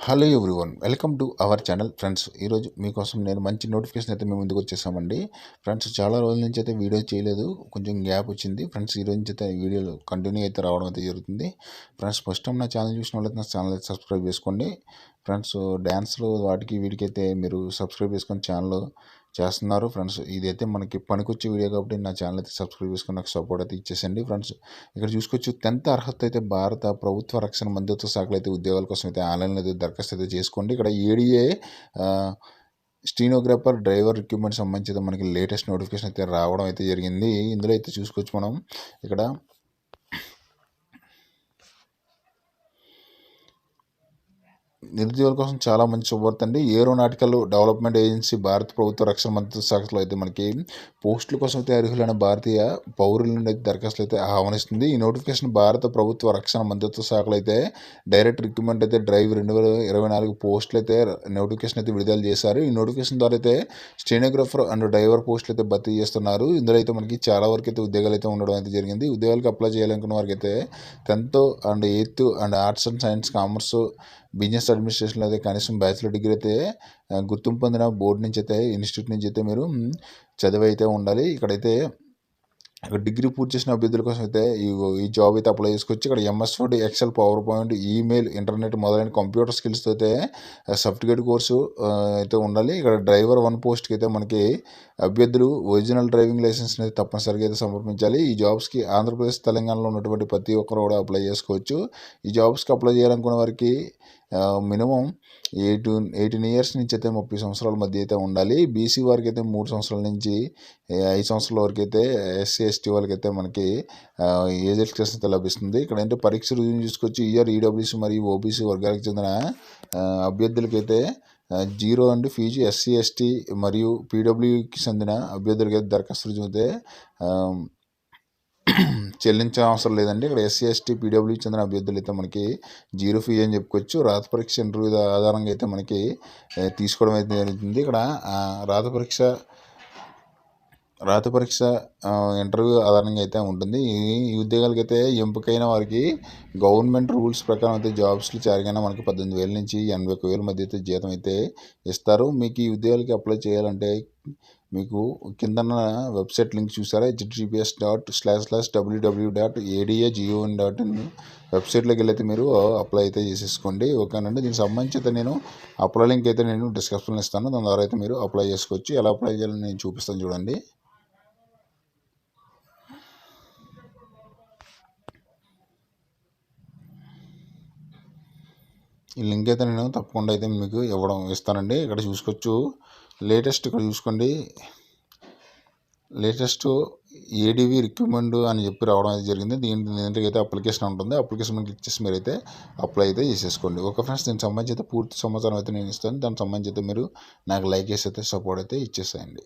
Hello everyone, welcome to our channel friends. ఈరోజు మీకోసం నేను మంచి నోటిఫికేషన్ అయితే మేము ముందుకు వచ్చేసామండి ఫ్రెండ్స్. చాలా రోజుల నుంచి అయితే వీడియో చేయలేదు, కొంచెం గ్యాప్ వచ్చింది ఫ్రెండ్స్. ఈ రోజు నుంచి అయితే వీడియోలు కంటిన్యూ అయితే రావడం అయితే జరుగుతుంది ఫ్రెండ్స్. ఫస్ట్ టైం నా ఛానల్ చూసిన వాళ్ళైతే నా ఛానల్ అయితే సబ్స్క్రైబ్ చేసుకోండి ఫ్రెండ్స్. డ్యాన్స్లో వాటికి వీటికైతే మీరు సబ్స్క్రైబ్ చేసుకొని ఛానల్ చేస్తున్నారు ఫ్రెండ్స్. ఇదైతే మనకి పనికొచ్చే వీడియో కాబట్టి నా ఛానల్ అయితే సబ్స్క్రైబ్ చేసుకొని నాకు సపోర్ట్ అయితే ఇచ్చేసండి ఫ్రెండ్స్. ఇక్కడ చూసుకోవచ్చు 10th అర్హత అయితే భారత ప్రభుత్వ రక్షణ మంత్రిత్వ శాఖలో అయితే ఉద్యోగాల కోసం అయితే ఆన్లైన్లో అయితే దరఖాస్తు అయితే చేసుకోండి. ఇక్కడ ఏడీఏ స్టీనోగ్రాఫర్ డ్రైవర్ రిక్రూట్మెంట్ సంబంధించి మనకి లేటెస్ట్ నోటిఫికేషన్ అయితే రావడం అయితే జరిగింది. ఇందులో అయితే చూసుకోవచ్చు మనం ఇక్కడ నిరుద్యోగుల కోసం చాలా మంచి శుభవార్త అండి. ఏరోనాటికల్ డెవలప్మెంట్ ఏజెన్సీ భారత ప్రభుత్వ రక్షణ మంత్రిత్వ శాఖలో అయితే మనకి పోస్టుల కోసం అయితే అర్హులైన భారతీయ పౌరుల నుండి అయితే దరఖాస్తులు అయితే ఆహ్వానిస్తుంది. ఈ నోటిఫికేషన్ భారత ప్రభుత్వ రక్షణ మంత్రిత్వ శాఖలో అయితే డైరెక్ట్ రిక్రూట్మెంట్ అయితే డ్రైవ్ 2024 పోస్టులు అయితే నోటిఫికేషన్ అయితే విడుదల చేశారు. ఈ నోటిఫికేషన్ ద్వారా అయితే స్టెనోగ్రాఫర్ అండ్ డ్రైవర్ పోస్టులు అయితే భర్తీ చేస్తున్నారు. ఇందులో అయితే మనకి చాలా వరకు అయితే ఉద్యోగాలు అయితే ఉండడం అయితే జరిగింది. ఉద్యోగాలకు అప్లై చేయాలనుకున్న వారికి అయితే 10th and 8th and arts and science commerce business అడ్మినిస్ట్రేషన్లో అయితే కనీసం బ్యాచిలర్ డిగ్రీ అయితే గుర్తింపు పొందిన బోర్డు నుంచి అయితే ఇన్స్టిట్యూట్ నుంచి అయితే మీరు చదివి అయితే ఉండాలి. ఇక్కడైతే డిగ్రీ పూర్తి చేసిన అభ్యర్థుల కోసం అయితే ఈ జాబ్ అయితే అప్లై చేసుకోవచ్చు. ఇక్కడ MS Word, Excel, PowerPoint, email, internet మొదలైన కంప్యూటర్ స్కిల్స్తో అయితే సర్టిఫికేట్ కోర్సు అయితే ఉండాలి. ఇక్కడ డ్రైవర్ 1 పోస్ట్కి అయితే మనకి అభ్యర్థులు ఒరిజినల్ డ్రైవింగ్ లైసెన్స్ని అయితే తప్పనిసరిగా అయితే సమర్పించాలి. ఈ జాబ్స్కి ఆంధ్రప్రదేశ్, తెలంగాణలో ఉన్నటువంటి ప్రతి ఒక్కరు కూడా అప్లై చేసుకోవచ్చు. ఈ జాబ్స్కి అప్లై చేయాలనుకున్న వారికి మినిమం 18 ఇయర్స్ నుంచి అయితే 30 సంవత్సరాల మధ్య అయితే ఉండాలి. బీసీ వారికి అయితే 3 సంవత్సరాల నుంచి 5 సంవత్సరాల వరకు అయితే, ఎస్సీ ఎస్టీ వాళ్ళకి అయితే మనకి ఏజ్ ఎక్స్టెన్షన్ అయితే లభిస్తుంది. ఇక్కడ అంటే పరీక్ష రుజువు చూసుకొచ్చి ఈఆర్, ఈడబ్ల్యూసీ మరియు ఓబీసీ వర్గాలకు చెందిన అభ్యర్థులకైతే 0 అండ్ ఫీజు, ఎస్సీ ఎస్టీ మరియు పీడబ్ల్యూకి చెందిన అభ్యర్థులకి అయితే దరఖాస్తు రుజువు అయితే చెల్లించే అవసరం లేదండి. ఇక్కడ ఎస్సీ ఎస్టీ పీడబ్ల్యూకి చెందిన అభ్యర్థులు అయితే మనకి 0 ఫీ అని చెప్పుకోవచ్చు. రాత పరీక్ష ఇంటర్వ్యూ ఆధారంగా అయితే మనకి తీసుకోవడం అయితే జరుగుతుంది. ఇక్కడ రాత పరీక్ష ఇంటర్వ్యూ ఆధారంగా అయితే ఉంటుంది. ఈ ఉద్యోగాలకి అయితే ఎంపికైన వారికి గవర్నమెంట్ రూల్స్ ప్రకారం అయితే జాబ్స్లో చేరగానే మనకి 18,000 నుంచి 81,000 మధ్య అయితే జీతం అయితే ఇస్తారు. మీకు ఈ ఉద్యోగాలకి అప్లై చేయాలంటే మీకు కింద వెబ్సైట్ లింక్ చూసారా, https://www.ada.gov.in వెబ్సైట్లోకి వెళ్ళైతే మీరు అప్లై అయితే చేసేసుకోండి. ఓకేనండి. దీనికి సంబంధించి అయితే నేను అప్లై లింక్ అయితే నేను డిస్క్రిప్షన్లో ఇస్తాను. దాని ద్వారా అయితే మీరు అప్లై చేసుకోవచ్చు. ఎలా అప్లై చేయాలని నేను చూపిస్తాను చూడండి. ఈ లింక్ అయితే నేను తప్పకుండా అయితే మీకు ఇస్తానండి. ఇక్కడ చూసుకోవచ్చు ఇక్కడ చూసుకోండి, లేటెస్ట్ ఏడీవీ రిక్రూట్మెంట్ అని చెప్పి రావడం అయితే జరిగింది. దీంట్లో అయితే అప్లికేషన్ ఉంటుంది. అప్లికేషన్ క్లిక్ చేసి మీరు అయితే అప్లై అయితే చేసేసుకోండి. ఓకే ఫ్రెండ్స్, దీనికి సంబంధించి అయితే పూర్తి సమాచారం అయితే నేను ఇస్తాను. దానికి సంబంధించి అయితే మీరు నాకు లైక్ చేసి అయితే సపోర్ట్ అయితే ఇచ్చేసేయండి.